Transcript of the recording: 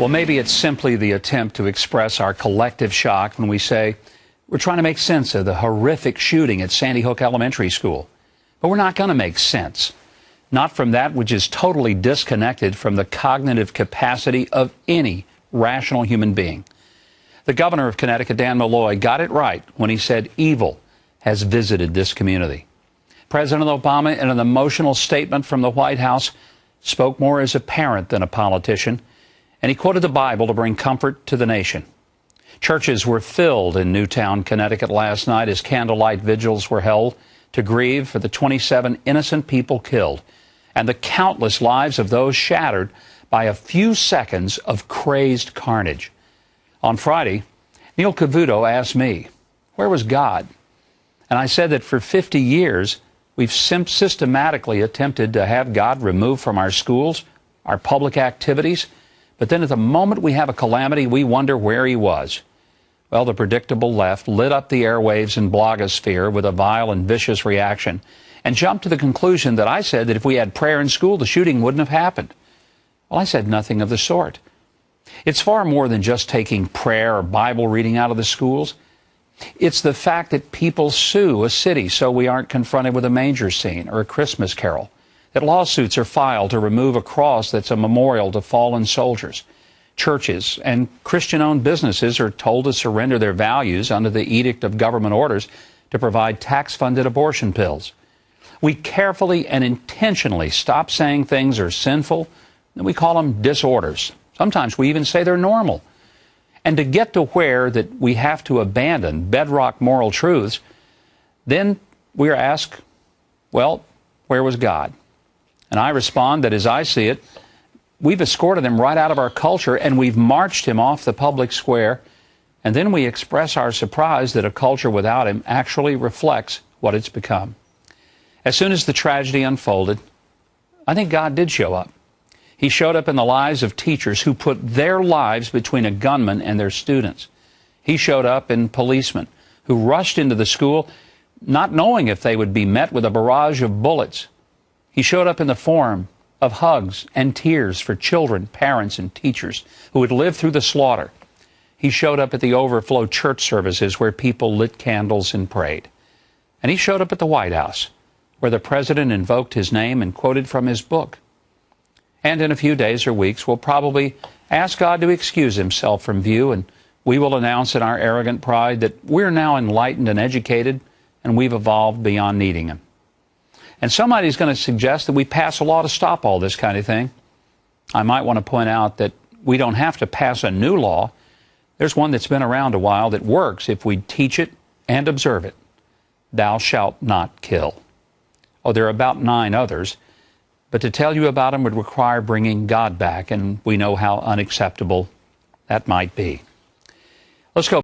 Well, maybe it's simply the attempt to express our collective shock when we say we're trying to make sense of the horrific shooting at Sandy Hook Elementary School. But we're not going to make sense. Not from that which is totally disconnected from the cognitive capacity of any rational human being. The governor of Connecticut, Dan Malloy, got it right when he said evil has visited this community. President Obama, in an emotional statement from the White House, spoke more as a parent than a politician, and he quoted the Bible to bring comfort to the nation. Churches were filled in Newtown, Connecticut last night as candlelight vigils were held to grieve for the 27 innocent people killed and the countless lives of those shattered by a few seconds of crazed carnage. On Friday, Neil Cavuto asked me, where was God? And I said that for 50 years, we've systematically attempted to have God removed from our schools, our public activities, but then at the moment we have a calamity, we wonder where he was. Well, the predictable left lit up the airwaves and blogosphere with a vile and vicious reaction and jumped to the conclusion that I said that if we had prayer in school, the shooting wouldn't have happened. Well, I said nothing of the sort. It's far more than just taking prayer or Bible reading out of the schools. It's the fact that people sue a city so we aren't confronted with a manger scene or a Christmas carol, that lawsuits are filed to remove a cross that's a memorial to fallen soldiers. Churches and Christian-owned businesses are told to surrender their values under the edict of government orders to provide tax-funded abortion pills. We carefully and intentionally stop saying things are sinful, and we call them disorders. Sometimes we even say they're normal. And to get to where that we have to abandon bedrock moral truths, then we are asked, well, where was God? And I respond that as I see it, we've escorted him right out of our culture and we've marched him off the public square, and then we express our surprise that a culture without him actually reflects what it's become. As soon as the tragedy unfolded, I think God did show up. He showed up in the lives of teachers who put their lives between a gunman and their students. He showed up in policemen who rushed into the school not knowing if they would be met with a barrage of bullets. He showed up in the form of hugs and tears for children, parents, and teachers who had lived through the slaughter. He showed up at the overflow church services where people lit candles and prayed. And he showed up at the White House, where the president invoked his name and quoted from his book. And in a few days or weeks, we'll probably ask God to excuse himself from view, and we will announce in our arrogant pride that we're now enlightened and educated, and we've evolved beyond needing him. And somebody's going to suggest that we pass a law to stop all this kind of thing. I might want to point out that we don't have to pass a new law. There's one that's been around a while that works if we teach it and observe it. Thou shalt not kill. Oh, there are about 9 others. But to tell you about them would require bringing God back, and we know how unacceptable that might be. Let's go.